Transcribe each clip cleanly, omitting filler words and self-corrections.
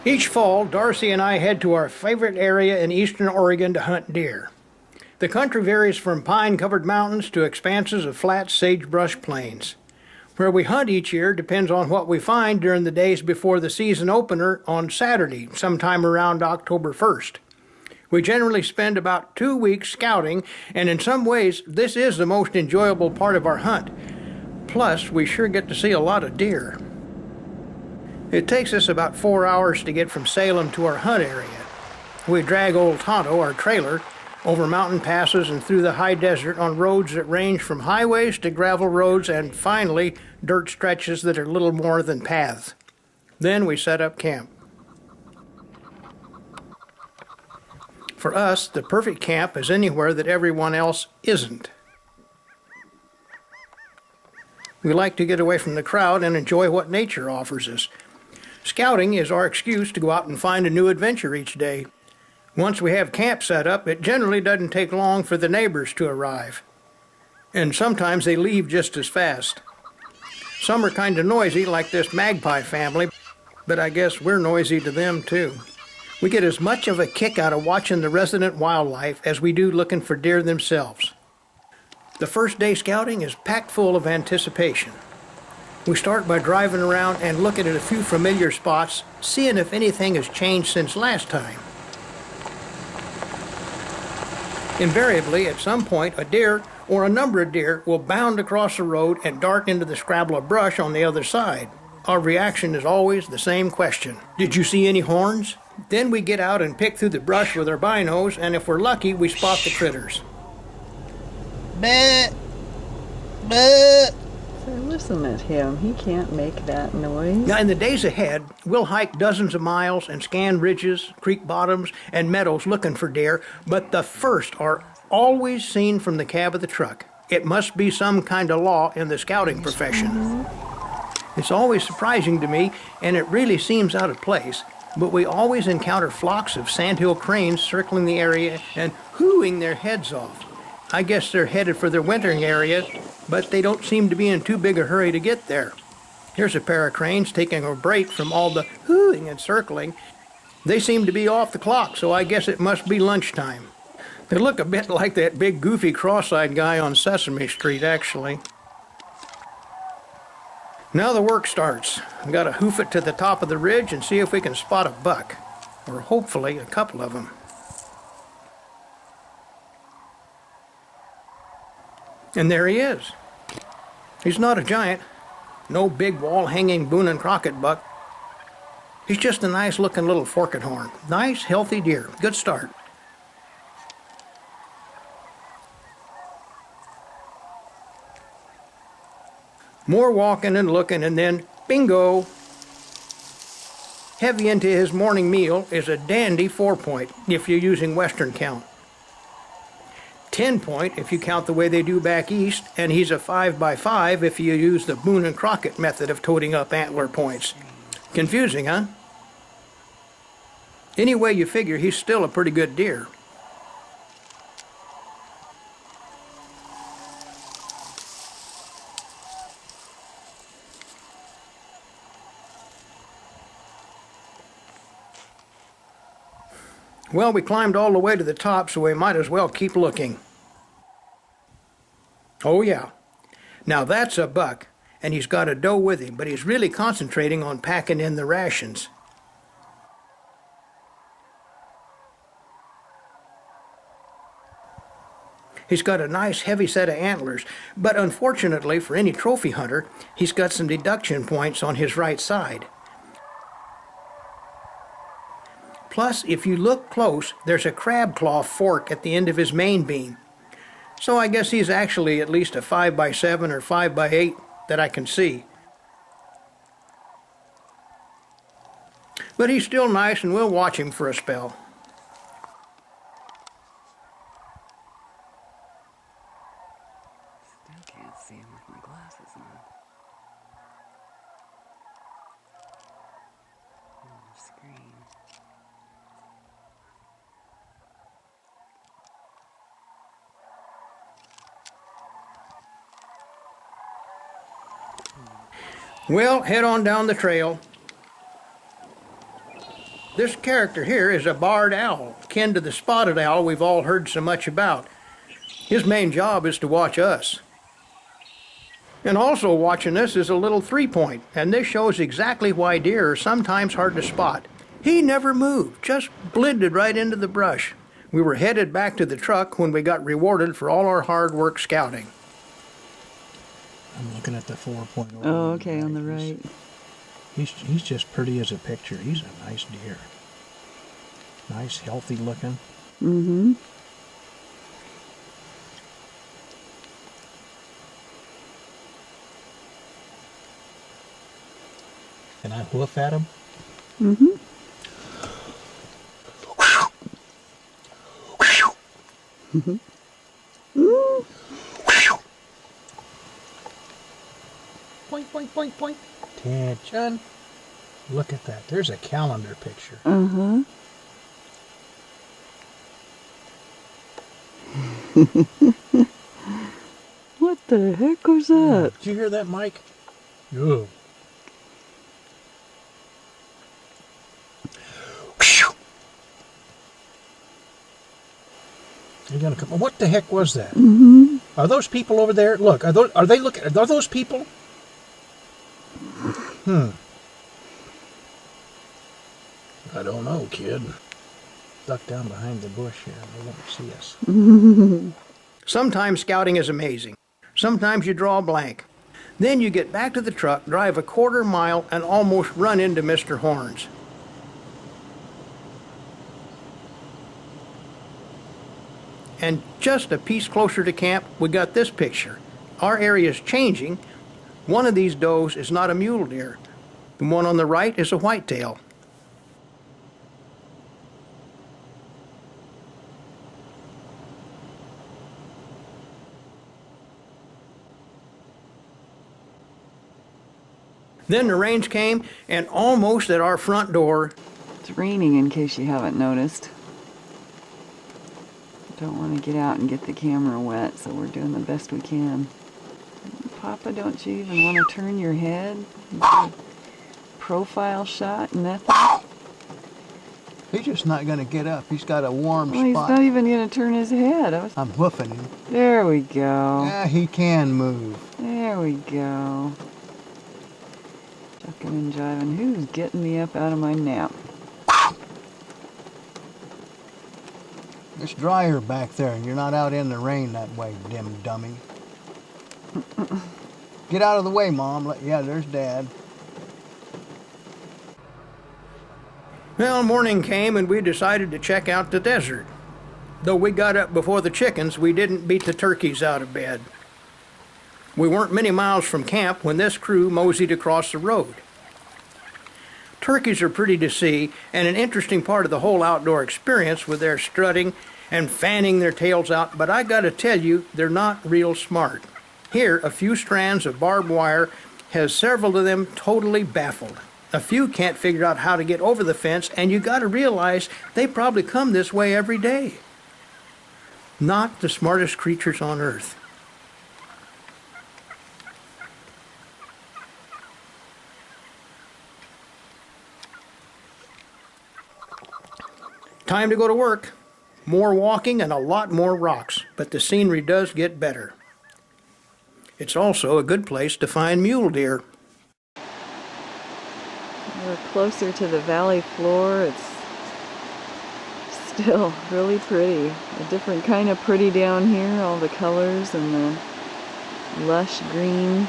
Each fall, Darcy and I head to our favorite area in eastern Oregon to hunt deer. The country varies from pine-covered mountains to expanses of flat sagebrush plains. Where we hunt each year depends on what we find during the days before the season opener on Saturday, sometime around October 1st. We generally spend about 2 weeks scouting, and in some ways, this is the most enjoyable part of our hunt. Plus, we sure get to see a lot of deer. It takes us about 4 hours to get from Salem to our hunt area. We drag old Tonto, our trailer, over mountain passes and through the high desert on roads that range from highways to gravel roads and finally dirt stretches that are little more than paths. Then we set up camp. For us, the perfect camp is anywhere that everyone else isn't. We like to get away from the crowd and enjoy what nature offers us. Scouting is our excuse to go out and find a new adventure each day. Once we have camp set up, it generally doesn't take long for the neighbors to arrive. And sometimes they leave just as fast. Some are kind of noisy, like this magpie family, but I guess we're noisy to them too. We get as much of a kick out of watching the resident wildlife as we do looking for deer themselves. The first day scouting is packed full of anticipation. We start by driving around and looking at a few familiar spots, seeing if anything has changed since last time. Invariably, at some point, a deer or a number of deer will bound across the road and dart into the scrabble of brush on the other side. Our reaction is always the same question. Did you see any horns? Then we get out and pick through the brush with our binos, and if we're lucky, we spot the critters. Bleh. Bleh. So listen at him. He can't make that noise. Now, in the days ahead, we'll hike dozens of miles and scan ridges, creek bottoms, and meadows looking for deer, but the first are always seen from the cab of the truck. It must be some kind of law in the scouting profession. It's always surprising to me, and it really seems out of place, but we always encounter flocks of sandhill cranes circling the area and hooing their heads off. I guess they're headed for their wintering area, but they don't seem to be in too big a hurry to get there. Here's a pair of cranes taking a break from all the hooing and circling. They seem to be off the clock, so I guess it must be lunchtime. They look a bit like that big goofy cross-eyed guy on Sesame Street, actually. Now the work starts. We've got to hoof it to the top of the ridge and see if we can spot a buck, or hopefully a couple of them. And there he is. He's not a giant, no big wall-hanging Boone and Crockett buck. He's just a nice-looking little forked horn. Nice, healthy deer. Good start. More walking and looking, and then, bingo! Heavy into his morning meal is a dandy 4-point, if you're using Western count. 10-point if you count the way they do back east, and he's a 5x5 if you use the Boone and Crockett method of toting up antler points. Confusing, huh? Any way you figure, he's still a pretty good deer. Well, we climbed all the way to the top, so we might as well keep looking. Oh yeah. Now that's a buck, and he's got a doe with him, but he's really concentrating on packing in the rations. He's got a nice heavy set of antlers, but unfortunately for any trophy hunter, he's got some deduction points on his right side. Plus, if you look close, there's a crab claw fork at the end of his main beam. So I guess he's actually at least a 5x7 or 5x8 that I can see. But he's still nice, and we'll watch him for a spell. Still can't see him with my glasses on. On the screen. Well, head on down the trail. This character here is a barred owl, kin to the spotted owl we've all heard so much about. His main job is to watch us. And also watching us is a little 3-point, and this shows exactly why deer are sometimes hard to spot. He never moved, just blended right into the brush. We were headed back to the truck when we got rewarded for all our hard work scouting. I'm looking at the 4-point. Oh, okay, on the right. He's just pretty as a picture. He's a nice deer. Nice, healthy looking. Mm-hmm. Can I hoof at him? Mm-hmm. Mm-hmm. Point, point, point, point. Attention. Look at that. There's a calendar picture. Uh-huh. What the heck was that? Did you hear that, Mike? Yo. You're gonna come. What the heck was that? Mm-hmm. Are those people over there? Look, are they looking? Are those people? I don't know, kid. Duck down behind the bush here. They won't see us. Sometimes scouting is amazing. Sometimes you draw a blank. Then you get back to the truck, drive a quarter mile, and almost run into Mr. Horns. And just a piece closer to camp, we got this picture. Our area is changing. One of these does is not a mule deer. The one on the right is a whitetail. Then the rains came, and almost at our front door, It's raining, in case you haven't noticed. Don't want to get out and get the camera wet, so we're doing the best we can. Papa, don't you even want to turn your head? Profile shot, nothing? He's just not going to get up. He's got a warm Well, he's spot. not even going to turn his head. I'm hoofing him. There we go. Yeah, he can move. There we go. Chucking and jiving. Who's getting me up out of my nap? It's drier back there, and you're not out in the rain that way, dim dummy. Get out of the way, Mom. Yeah, there's Dad. well, morning came and we decided to check out the desert. Though we got up before the chickens, we didn't beat the turkeys out of bed. We weren't many miles from camp when this crew moseyed across the road. Turkeys are pretty to see, and an interesting part of the whole outdoor experience with their strutting and fanning their tails out, but I gotta tell you, they're not real smart. Here, a few strands of barbed wire has several of them totally baffled. A few can't figure out how to get over the fence, and you gotta realize they probably come this way every day. Not the smartest creatures on earth. Time to go to work. More walking and a lot more rocks, but the scenery does get better. It's also a good place to find mule deer. We're closer to the valley floor. It's still really pretty. A different kind of pretty down here. All the colors and the lush green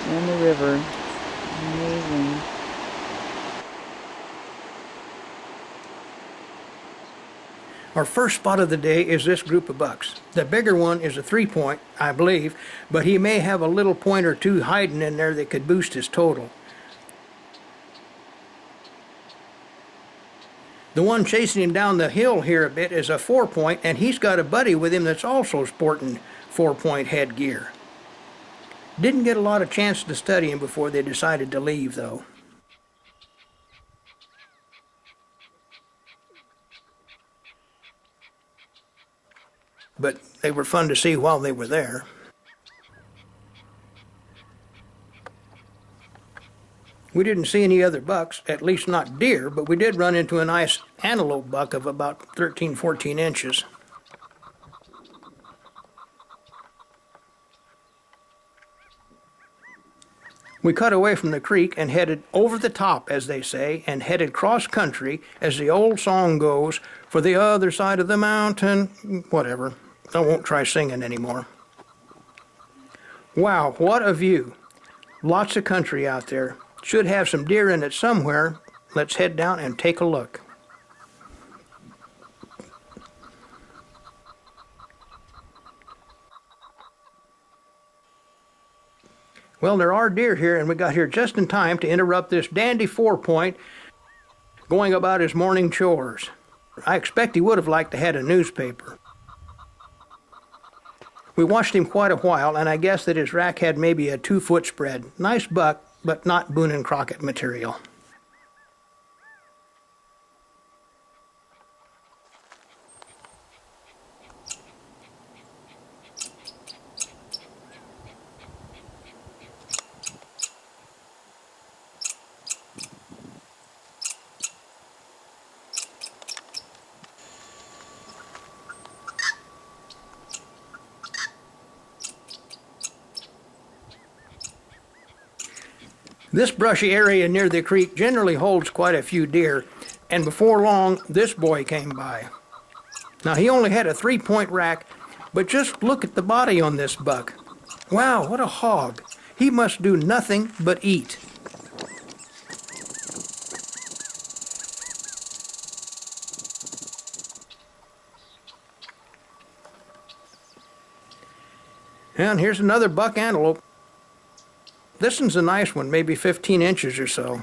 and the river. Amazing. Our first spot of the day is this group of bucks. The bigger one is a 3-point, I believe, but he may have a little point or two hiding in there that could boost his total. The one chasing him down the hill here a bit is a 4-point, and he's got a buddy with him that's also sporting 4-point headgear. Didn't get a lot of chance to study him before they decided to leave, though. But they were fun to see while they were there. We didn't see any other bucks, at least not deer, but we did run into a nice antelope buck of about 13, 14 inches. We cut away from the creek and headed over the top, as they say, and headed cross country, as the old song goes, for the other side of the mountain, whatever. I won't try singing anymore. Wow, what a view. Lots of country out there. Should have some deer in it somewhere. Let's head down and take a look. Well, there are deer here, and we got here just in time to interrupt this dandy 4-point going about his morning chores. I expect he would have liked to have a newspaper. We watched him quite a while, and I guess that his rack had maybe a 2-foot spread. Nice buck, but not Boone and Crockett material. This brushy area near the creek generally holds quite a few deer, and before long, this boy came by. Now, he only had a 3-point rack, but just look at the body on this buck. Wow, what a hog. He must do nothing but eat. And here's another buck antelope. This one's a nice one, maybe 15 inches or so.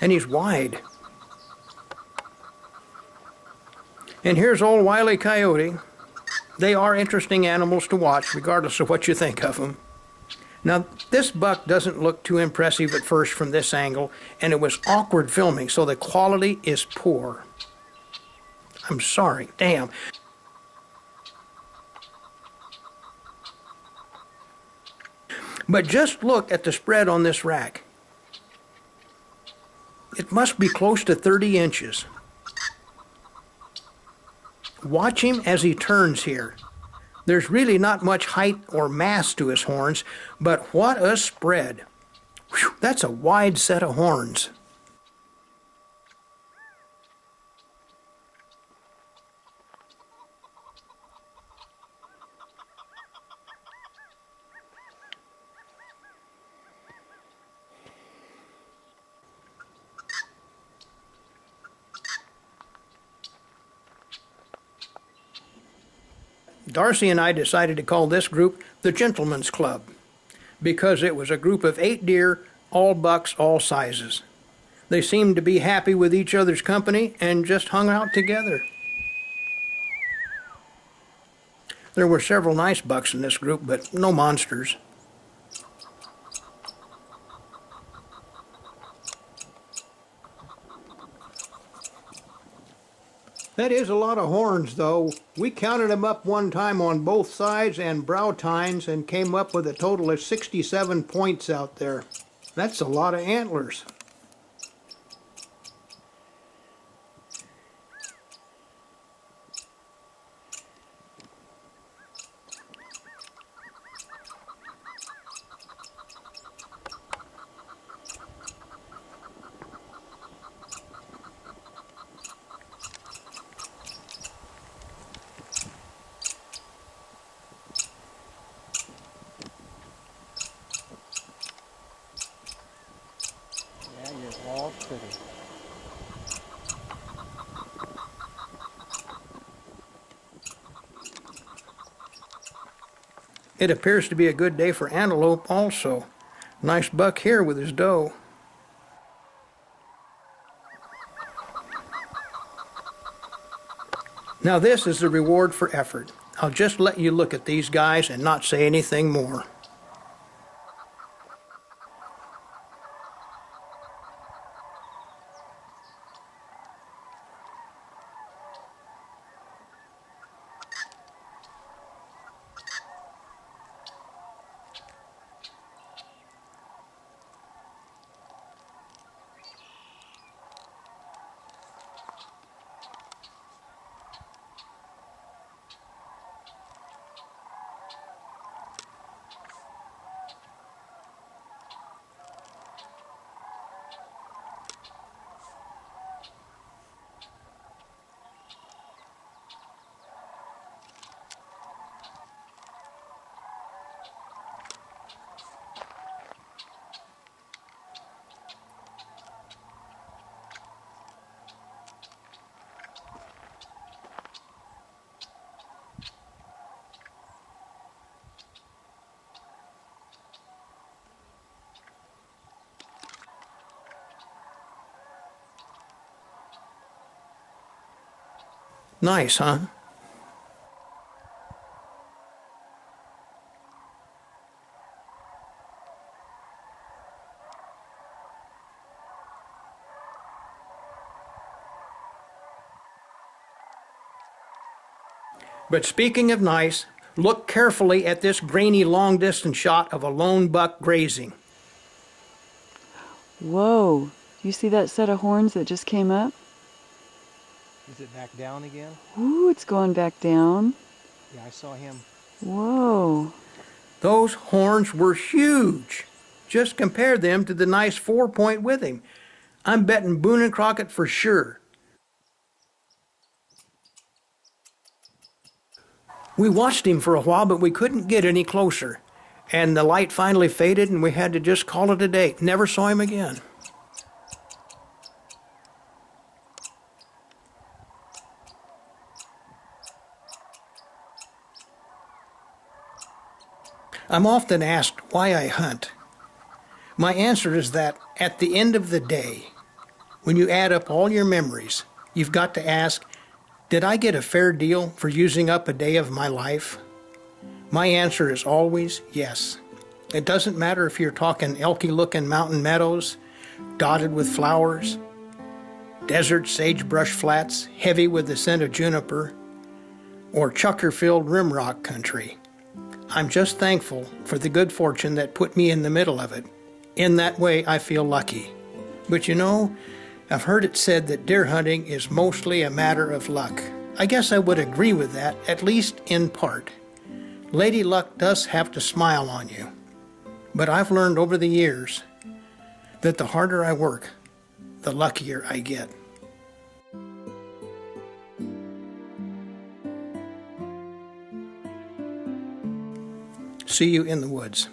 And he's wide. And here's old Wile E. Coyote. They are interesting animals to watch, regardless of what you think of them. Now, this buck doesn't look too impressive at first from this angle, and it was awkward filming, so the quality is poor. I'm sorry, damn. But just look at the spread on this rack. It must be close to 30 inches. Watch him as he turns here. There's really not much height or mass to his horns, but what a spread. Whew, that's a wide set of horns. Darcy and I decided to call this group the Gentleman's Club because it was a group of 8 deer, all bucks, all sizes. They seemed to be happy with each other's company and just hung out together. There were several nice bucks in this group, but no monsters. That is a lot of horns, though. We counted them up one time on both sides and brow tines and came up with a total of 67 points out there. That's a lot of antlers. All pretty. It appears to be a good day for antelope also. Nice buck here with his doe. Now this is the reward for effort. I'll just let you look at these guys and not say anything more. Nice, huh? But speaking of nice, look carefully at this grainy long-distance shot of a lone buck grazing. Whoa, do you see that set of horns that just came up? Is it back down again? Ooh, it's going back down. Yeah, I saw him. Whoa. Those horns were huge. Just compare them to the nice 4-point with him. I'm betting Boone and Crockett for sure. We watched him for a while, but we couldn't get any closer. And the light finally faded, and we had to just call it a day. Never saw him again. I'm often asked why I hunt. My answer is that at the end of the day, when you add up all your memories, you've got to ask, did I get a fair deal for using up a day of my life? My answer is always yes. It doesn't matter if you're talking elky-looking mountain meadows, dotted with flowers, desert sagebrush flats, heavy with the scent of juniper, or chucker-filled rimrock country. I'm just thankful for the good fortune that put me in the middle of it. In that way, I feel lucky. But you know, I've heard it said that deer hunting is mostly a matter of luck. I guess I would agree with that, at least in part. Lady Luck does have to smile on you. But I've learned over the years that the harder I work, the luckier I get. See you in the woods.